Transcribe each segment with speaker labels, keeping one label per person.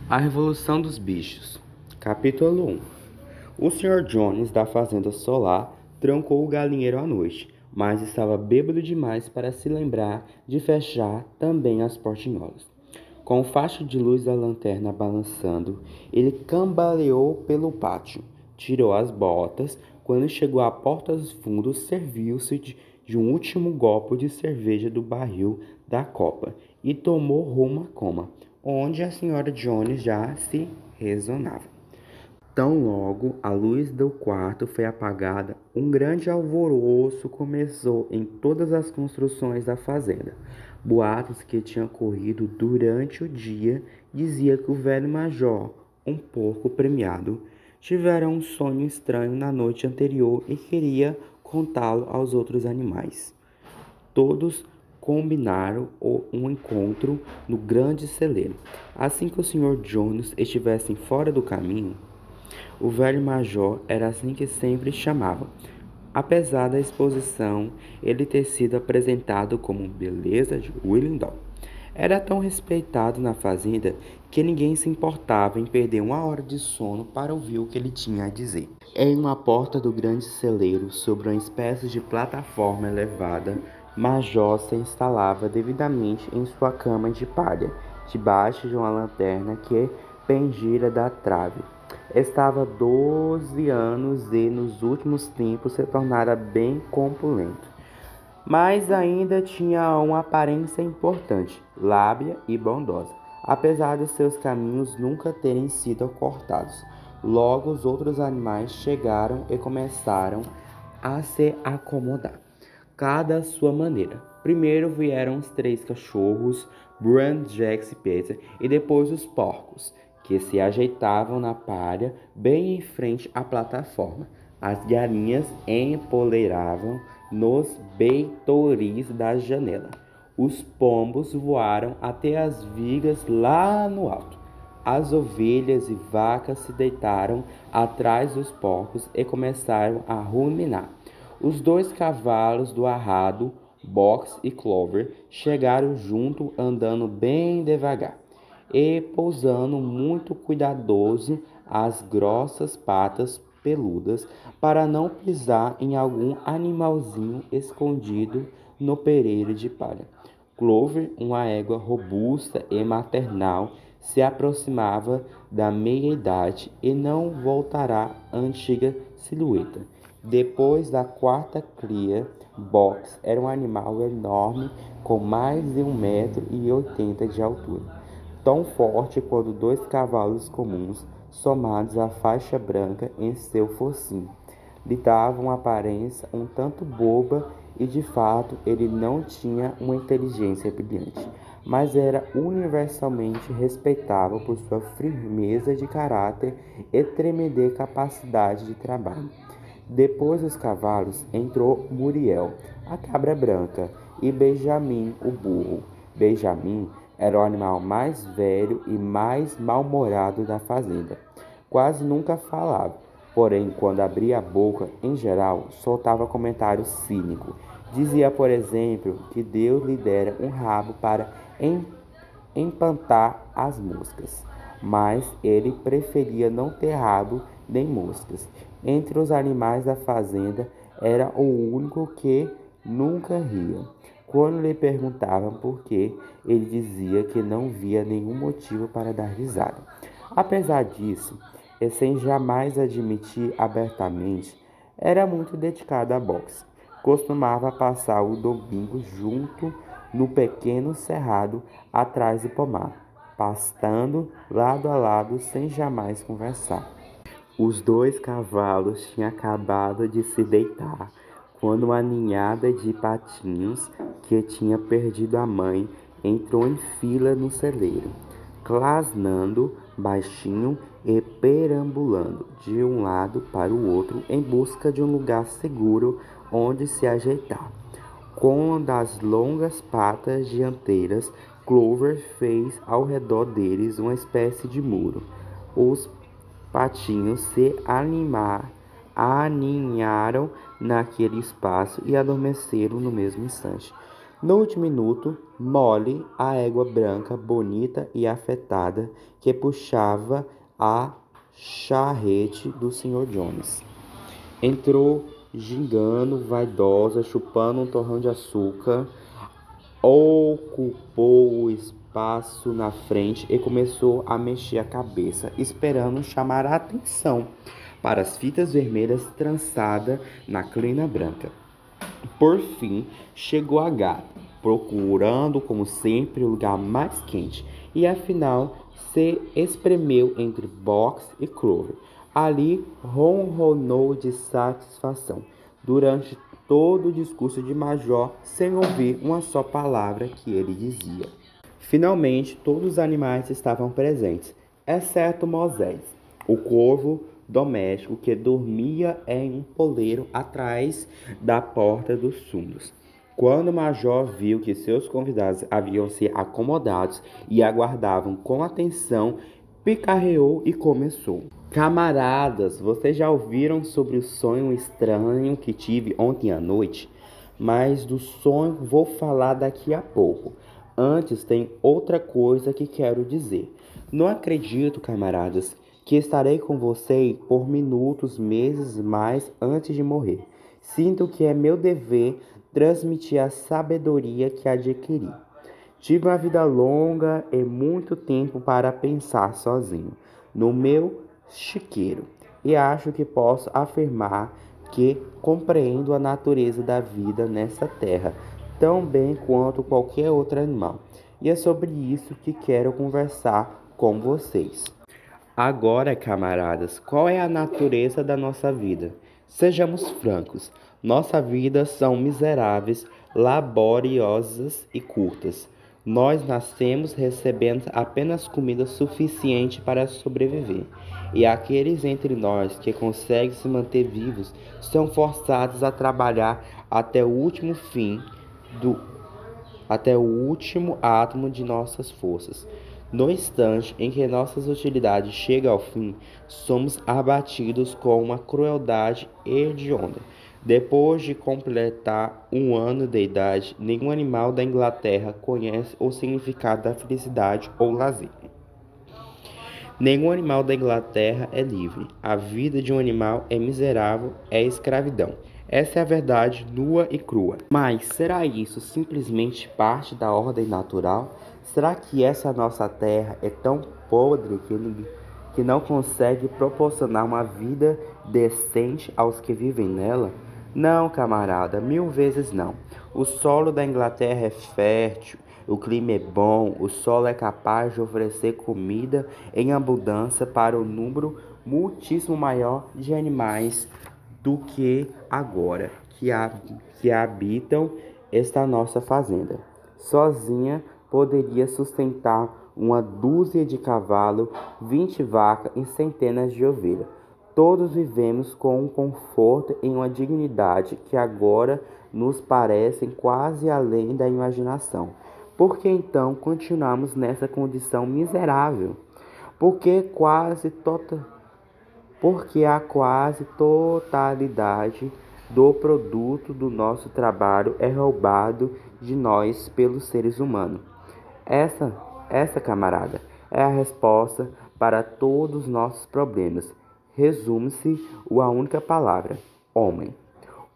Speaker 1: A Revolução dos Bichos. Capítulo 1. O Sr. Jones da Fazenda Solar trancou o galinheiro à noite, mas estava bêbado demais para se lembrar de fechar também as portinholas. Com o facho de luz da lanterna balançando, ele cambaleou pelo pátio, tirou as botas. Quando chegou à porta dos fundos, serviu-se de um último golpe de cerveja do barril da copa e tomou rumo à cama, onde a Sra. Jones já se resonava. Tão logo a luz do quarto foi apagada, um grande alvoroço começou em todas as construções da fazenda. Boatos que tinham corrido durante o dia dizia que o velho major, um porco premiado, tivera um sonho estranho na noite anterior e queria contá-lo aos outros animais. Todos combinaram um encontro no grande celeiro. Assim que o Sr. Jones estivesse fora do caminho, o velho major era assim que sempre chamava. Apesar da exposição, ele ter sido apresentado como beleza de Willendorf, era tão respeitado na fazenda que ninguém se importava em perder uma hora de sono para ouvir o que ele tinha a dizer. Em uma porta do grande celeiro, sobre uma espécie de plataforma elevada, Major se instalava devidamente em sua cama de palha, debaixo de uma lanterna que pendia da trave. Estava 12 anos e, nos últimos tempos, se tornara bem corpulento. Mas ainda tinha uma aparência importante, lábia e bondosa, apesar de seus caminhos nunca terem sido cortados. Logo os outros animais chegaram e começaram a se acomodar, cada à sua maneira. Primeiro vieram os 3 cachorros, Brand, Jax e Peter, e depois os porcos, que se ajeitavam na palha bem em frente à plataforma. As galinhas empoleiravam nos beitoris da janela. Os pombos voaram até as vigas lá no alto. As ovelhas e vacas se deitaram atrás dos porcos e começaram a ruminar. Os 2 cavalos do arrado, Box e Clover, chegaram junto, andando bem devagar e pousando muito cuidadoso as grossas patas peludas para não pisar em algum animalzinho escondido no pereiro de palha. Clover, uma égua robusta e maternal, se aproximava da meia-idade e não voltará à antiga silhueta. Depois da 4ª cria, Box era um animal enorme com mais de 1,80 m de altura, tão forte quanto 2 cavalos comuns, somados à faixa branca em seu focinho. Lhe dava uma aparência um tanto boba e, de fato, ele não tinha uma inteligência brilhante, mas era universalmente respeitável por sua firmeza de caráter e tremenda capacidade de trabalho. Depois dos cavalos entrou Muriel, a cabra branca, e Benjamin, o burro. Benjamin era o animal mais velho e mais mal-humorado da fazenda. Quase nunca falava, porém, quando abria a boca, em geral, soltava comentário cínico. Dizia, por exemplo, que Deus lhe dera um rabo para empantar as moscas, mas ele preferia não ter rabo nem moscas. Entre os animais da fazenda, era o único que nunca ria. Quando lhe perguntavam por quê, ele dizia que não via nenhum motivo para dar risada. Apesar disso, e sem jamais admitir abertamente, era muito dedicado à boxe. Costumava passar o domingo junto no pequeno cerrado atrás do pomar, pastando lado a lado sem jamais conversar. Os 2 cavalos tinham acabado de se deitar quando uma ninhada de patinhos, que tinha perdido a mãe, entrou em fila no celeiro, clasnando baixinho e perambulando de um lado para o outro em busca de um lugar seguro onde se ajeitar. Com uma das longas patas dianteiras, Clover fez ao redor deles uma espécie de muro. Os patinhos se aninharam naquele espaço e adormeceram no mesmo instante. No último minuto, Molly, a égua branca, bonita e afetada, que puxava a charrete do Sr. Jones, entrou gingando, vaidosa, chupando um torrão de açúcar, ocupou o espaço na frente e começou a mexer a cabeça, esperando chamar a atenção para as fitas vermelhas trançadas na crina branca. Por fim, chegou a gata, procurando, como sempre, o lugar mais quente, e afinal se espremeu entre Box e Clover. Ali ronronou de satisfação durante todo o discurso de Major, sem ouvir uma só palavra que ele dizia. Finalmente, todos os animais estavam presentes, exceto Moisés, o corvo doméstico que dormia em um poleiro atrás da porta dos fundos. Quando o Major viu que seus convidados haviam se acomodado e aguardavam com atenção, picarreou e começou. Camaradas, vocês já ouviram sobre o sonho estranho que tive ontem à noite? Mas do sonho vou falar daqui a pouco. Antes tem outra coisa que quero dizer. Não acredito, camaradas, que estarei com vocês por minutos, meses mais antes de morrer. Sinto que é meu dever transmitir a sabedoria que adquiri. Tive uma vida longa e muito tempo para pensar sozinho no meu chiqueiro, e acho que posso afirmar que compreendo a natureza da vida nessa terra tão bem quanto qualquer outro animal. E é sobre isso que quero conversar com vocês. Agora, camaradas, qual é a natureza da nossa vida? Sejamos francos, nossa vida são miseráveis, laboriosas e curtas. Nós nascemos recebendo apenas comida suficiente para sobreviver, e aqueles entre nós que conseguem se manter vivos são forçados a trabalhar até o último do até o último átomo de nossas forças. No instante em que nossas utilidades chegam ao fim, somos abatidos com uma crueldade hedionda. Depois de completar um ano de idade, nenhum animal da Inglaterra conhece o significado da felicidade ou lazer. Nenhum animal da Inglaterra é livre. A vida de um animal é miserável, é escravidão. Essa é a verdade nua e crua. Mas será isso simplesmente parte da ordem natural? Será que essa nossa terra é tão podre que não consegue proporcionar uma vida decente aos que vivem nela? Não, camarada, 1000 vezes não. O solo da Inglaterra é fértil, o clima é bom, o solo é capaz de oferecer comida em abundância para um número muitíssimo maior de animais do que agora que habitam esta nossa fazenda. Sozinha poderia sustentar uma dúzia de cavalos, 20 vacas e centenas de ovelhas. Todos vivemos com um conforto e uma dignidade que agora nos parecem quase além da imaginação. Por que então continuamos nessa condição miserável? Porque a quase totalidade do produto do nosso trabalho é roubado de nós pelos seres humanos. Essa, camarada, é a resposta para todos os nossos problemas. Resume-se a única palavra: homem.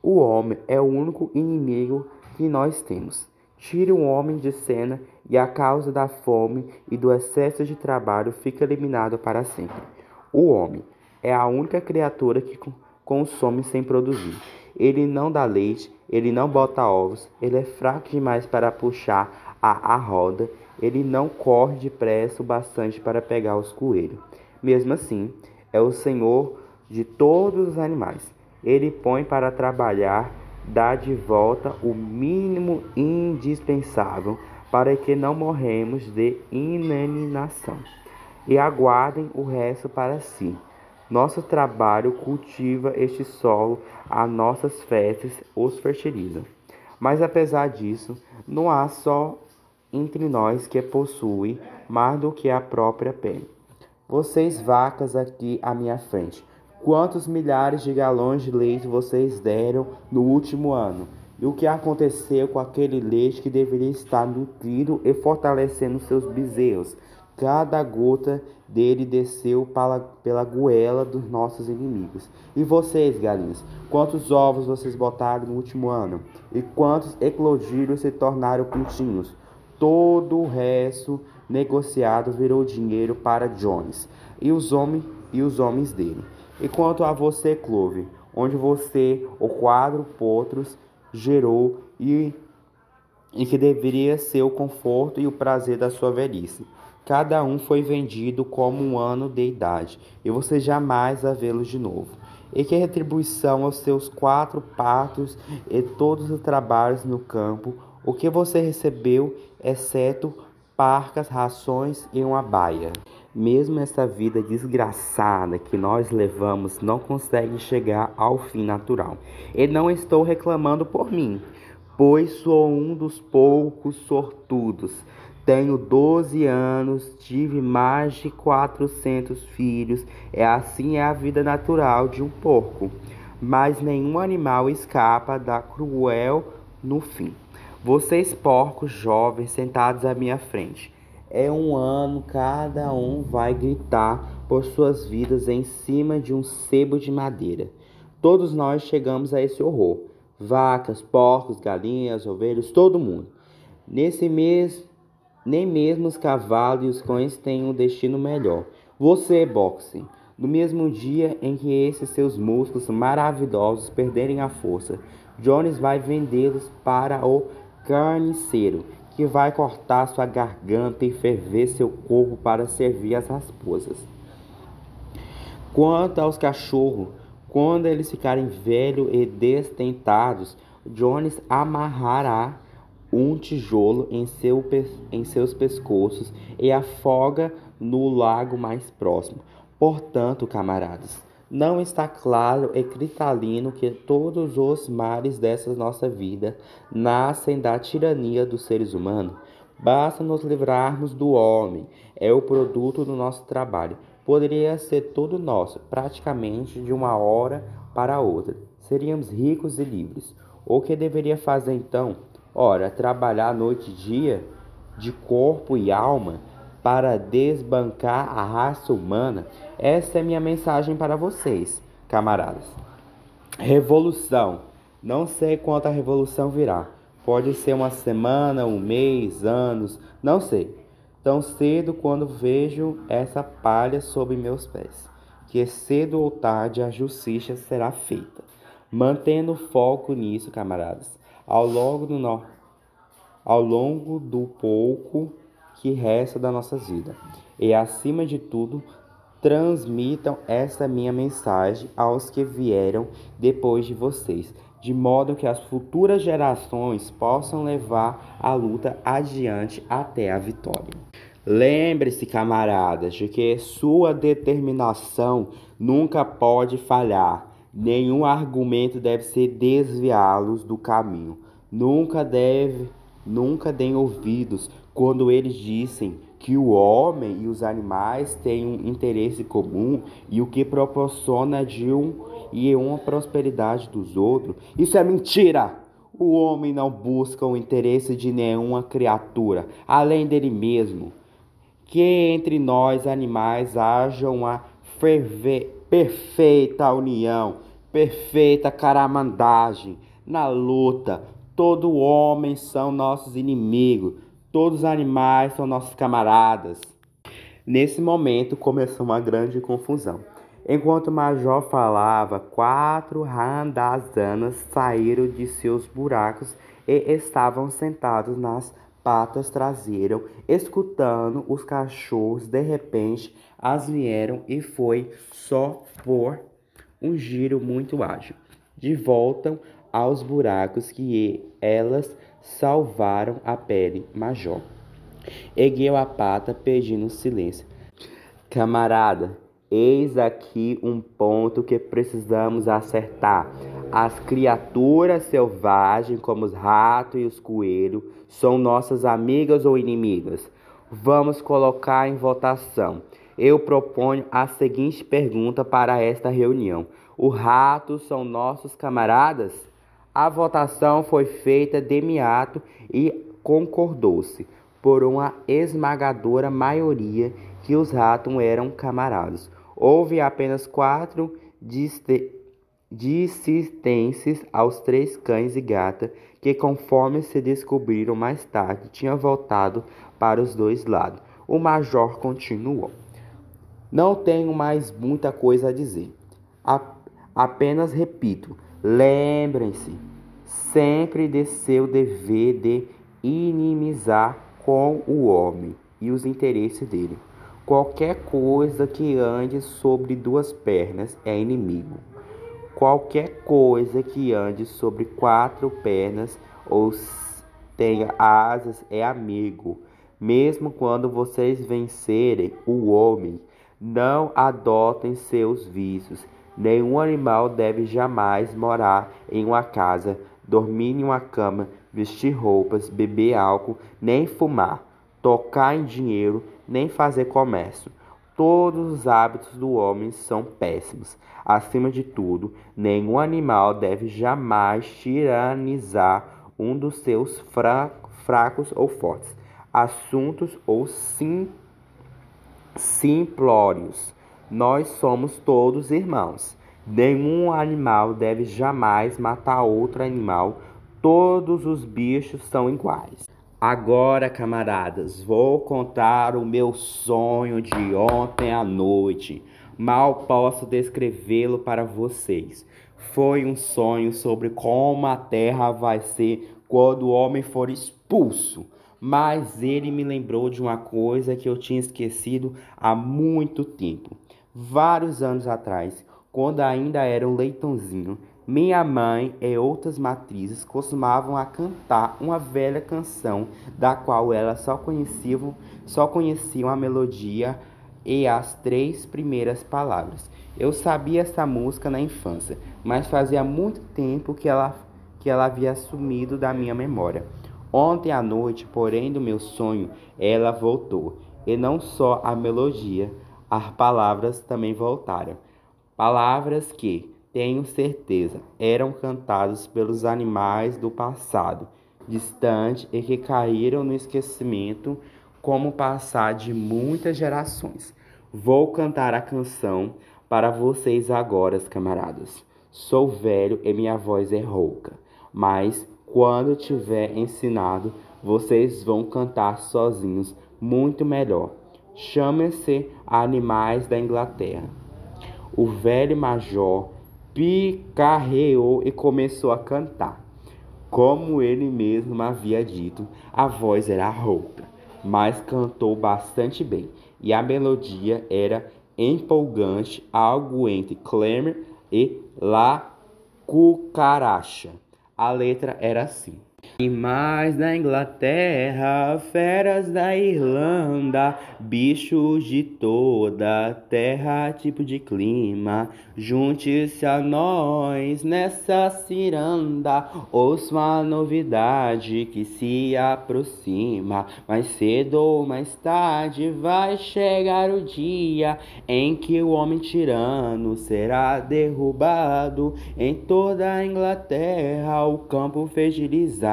Speaker 1: O homem é o único inimigo que nós temos. Tire um homem de cena e a causa da fome e do excesso de trabalho fica eliminado para sempre. O homem é a única criatura que consome sem produzir. Ele não dá leite, ele não bota ovos, ele é fraco demais para puxar a roda, ele não corre depressa o bastante para pegar os coelhos. Mesmo assim, é o senhor de todos os animais. Ele põe para trabalhar, dá de volta o mínimo indispensável para que não morremos de inanição e aguardem o resto para si. Nosso trabalho cultiva este solo, as nossas festas os fertilizam. Mas apesar disso, não há só entre nós que possui mais do que a própria pele. Vocês vacas aqui à minha frente, quantos milhares de galões de leite vocês deram no último ano? E o que aconteceu com aquele leite que deveria estar nutrindo e fortalecendo seus bezerros? Cada gota dele desceu pela goela dos nossos inimigos. E vocês, galinhas, quantos ovos vocês botaram no último ano? E quantos eclodiram e se tornaram pintinhos? Todo o resto negociado virou dinheiro para Jones e os homens dele. E quanto a você, Clove, onde você, o quadro potros, gerou e que deveria ser o conforto e o prazer da sua velhice. Cada um foi vendido como um ano de idade, e você jamais vai vê-los de novo. E que retribuição aos seus 4 partos e todos os trabalhos no campo, o que você recebeu, exceto parcas, rações e uma baia. Mesmo essa vida desgraçada que nós levamos não consegue chegar ao fim natural. E não estou reclamando por mim, pois sou um dos poucos sortudos. Tenho 12 anos, tive mais de 400 filhos. Assim é a vida natural de um porco. Mas nenhum animal escapa da cruel no fim. Vocês, porcos jovens, sentados à minha frente. É um ano, cada um vai gritar por suas vidas em cima de um sebo de madeira. Todos nós chegamos a esse horror. Vacas, porcos, galinhas, ovelhas, todo mundo. Nesse mês, nem mesmo os cavalos e os cães têm um destino melhor. Você, boxe, no mesmo dia em que esses seus músculos maravilhosos perderem a força, Jones vai vendê-los para o carniceiro, que vai cortar sua garganta e ferver seu corpo para servir as raposas. Quanto aos cachorros, quando eles ficarem velhos e destentados, Jones amarrará um tijolo em seus pescoços e afoga no lago mais próximo. Portanto, camaradas, não está claro e cristalino que todos os males dessa nossa vida nascem da tirania dos seres humanos? Basta nos livrarmos do homem, é o produto do nosso trabalho. Poderia ser todo nosso, praticamente de uma hora para outra. Seríamos ricos e livres. O que deveria fazer então? Ora, trabalhar noite e dia, de corpo e alma, para desbancar a raça humana. Essa é minha mensagem para vocês, camaradas. Revolução. Não sei quanto a revolução virá. Pode ser uma semana, um mês, anos, não sei. Tão cedo quando vejo essa palha sob meus pés, que cedo ou tarde a justiça será feita. Mantendo foco nisso, camaradas, ao longo do pouco que resta da nossa vida. E, acima de tudo, transmitam essa minha mensagem aos que vieram depois de vocês, de modo que as futuras gerações possam levar a luta adiante até a vitória. Lembre-se, camaradas, de que sua determinação nunca pode falhar. Nenhum argumento deve ser desviá-los do caminho. Nunca deem ouvidos quando eles dizem que o homem e os animais têm um interesse comum e o que proporciona uma prosperidade dos outros. Isso é mentira! O homem não busca o interesse de nenhuma criatura, além dele mesmo. Que entre nós, animais, haja uma perfeita união, perfeita caramandagem na luta. Todo homem são nossos inimigos, todos os animais são nossos camaradas. Nesse momento começou uma grande confusão. Enquanto o major falava, 4 randazanas saíram de seus buracos e estavam sentados nas patas traseiras, escutando os cachorros. De repente, as vieram e foi só por um giro muito ágil. De volta aos buracos que elas salvaram a pele. Major ergueu a pata pedindo silêncio. Camarada, eis aqui um ponto que precisamos acertar. As criaturas selvagens, como os ratos e os coelhos, são nossas amigas ou inimigas? Vamos colocar em votação. Eu proponho a seguinte pergunta para esta reunião: os ratos são nossos camaradas? A votação foi feita de imediato e concordou-se, por uma esmagadora maioria, que os ratos eram camaradas. Houve apenas 4 dissidências aos 3 cães e gata, que, conforme se descobriram mais tarde, tinham voltado para os 2 lados. O major continuou. Não tenho mais muita coisa a dizer. Apenas repito, lembrem-se sempre de seu dever de inimizar com o homem e os interesses dele. Qualquer coisa que ande sobre 2 pernas é inimigo. Qualquer coisa que ande sobre 4 pernas ou tenha asas é amigo. Mesmo quando vocês vencerem o homem, não adotem seus vícios. Nenhum animal deve jamais morar em uma casa, dormir em uma cama, vestir roupas, beber álcool, nem fumar, tocar em dinheiro, nem fazer comércio. Todos os hábitos do homem são péssimos. Acima de tudo, nenhum animal deve jamais tiranizar um dos seus fracos ou fortes, assuntos ou simplórios. Nós somos todos irmãos. Nenhum animal deve jamais matar outro animal. Todos os bichos são iguais. Agora, camaradas, vou contar o meu sonho de ontem à noite. Mal posso descrevê-lo para vocês. Foi um sonho sobre como a terra vai ser quando o homem for expulso. Mas ele me lembrou de uma coisa que eu tinha esquecido há muito tempo. Vários anos atrás, quando ainda era um leitãozinho, minha mãe e outras matrizes costumavam a cantar uma velha canção, da qual elas só conheciam a melodia e as 3 primeiras palavras. Eu sabia essa música na infância, mas fazia muito tempo que ela havia sumido da minha memória. Ontem à noite, porém, do meu sonho, ela voltou, e não só a melodia, as palavras também voltaram. Palavras que, tenho certeza, eram cantadas pelos animais do passado, distante, e que caíram no esquecimento como o passar de muitas gerações. Vou cantar a canção para vocês agora, camaradas. Sou velho e minha voz é rouca, mas quando tiver ensinado, vocês vão cantar sozinhos muito melhor. Chame-se Animais da Inglaterra. O velho major picarreou e começou a cantar. Como ele mesmo havia dito, a voz era rouca, mas cantou bastante bem, e a melodia era empolgante, algo entre Clamor e La Cucaracha. A letra era assim: animais da Inglaterra, feras da Irlanda, bichos de toda a terra, tipo de clima, junte-se a nós nessa ciranda, ouça uma novidade que se aproxima, mais cedo ou mais tarde vai chegar o dia em que o homem tirano será derrubado. Em toda a Inglaterra o campo fertilizado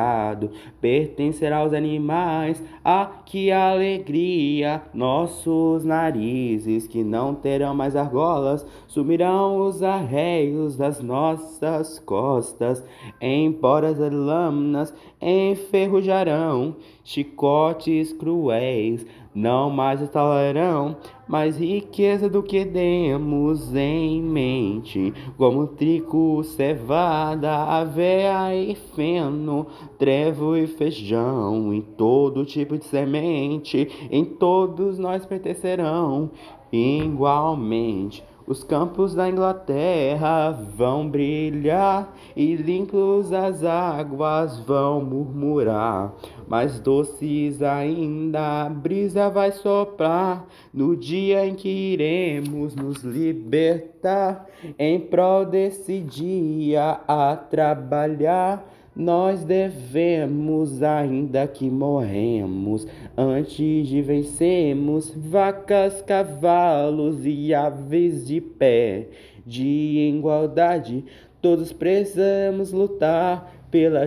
Speaker 1: pertencerá aos animais. Ah, que alegria! Nossos narizes que não terão mais argolas, sumirão os arreios das nossas costas, embora as lâminas enferrujarão, chicotes cruéis não mais tolerarão mais riqueza do que demos em mente, como trigo, cevada, aveia e feno, trevo e feijão, em todo tipo de semente, em todos nós pertencerão igualmente. Os campos da Inglaterra vão brilhar e limpos as águas vão murmurar. Mais doces ainda a brisa vai soprar no dia em que iremos nos libertar. Em prol desse dia a trabalhar, nós devemos, ainda que morremos, antes de vencermos vacas, cavalos e aves de pé. De igualdade, todos precisamos lutar pela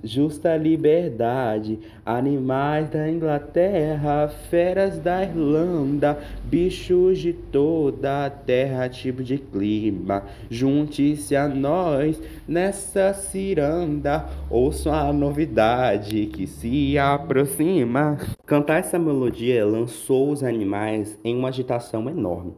Speaker 1: justa liberdade, animais da Inglaterra, feras da Irlanda, bichos de toda a terra, tipo de clima, junte-se a nós nessa ciranda, ouçam a novidade que se aproxima. Cantar essa melodia lançou os animais em uma agitação enorme.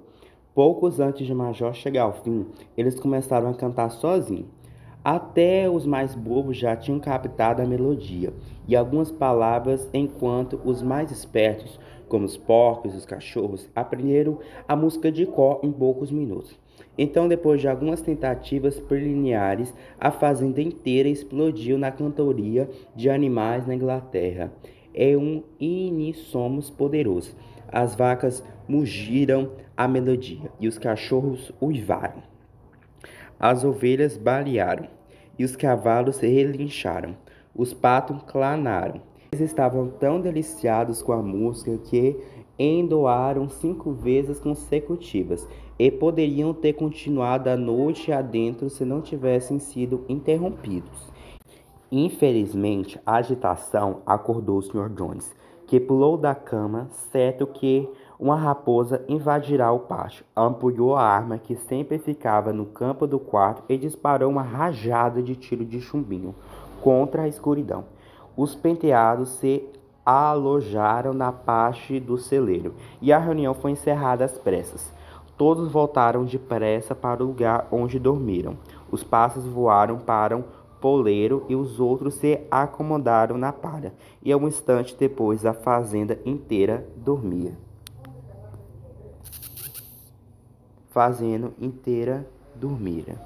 Speaker 1: Poucos antes de Major chegar ao fim, eles começaram a cantar sozinhos. Até os mais bobos já tinham captado a melodia e algumas palavras, enquanto os mais espertos, como os porcos e os cachorros, aprenderam a música de cor em poucos minutos. Então, depois de algumas tentativas preliminares, a fazenda inteira explodiu na cantoria de animais na Inglaterra. É um somos poderoso. As vacas mugiram a melodia e os cachorros uivaram. As ovelhas balearam e os cavalos relincharam. Os patos clanaram. Eles estavam tão deliciados com a música que entoaram 5 vezes consecutivas e poderiam ter continuado a noite adentro se não tivessem sido interrompidos. Infelizmente, a agitação acordou o Sr. Jones, que pulou da cama, certo que uma raposa invadirá o pátio. Ampunhou a arma que sempre ficava no campo do quarto e disparou uma rajada de tiro de chumbinho contra a escuridão. Os penteados se alojaram na parte do celeiro e a reunião foi encerrada às pressas. Todos voltaram depressa para o lugar onde dormiram. Os pássaros voaram para um poleiro e os outros se acomodaram na palha. E um instante depois a fazenda inteira dormia. Fazenda inteira dormira.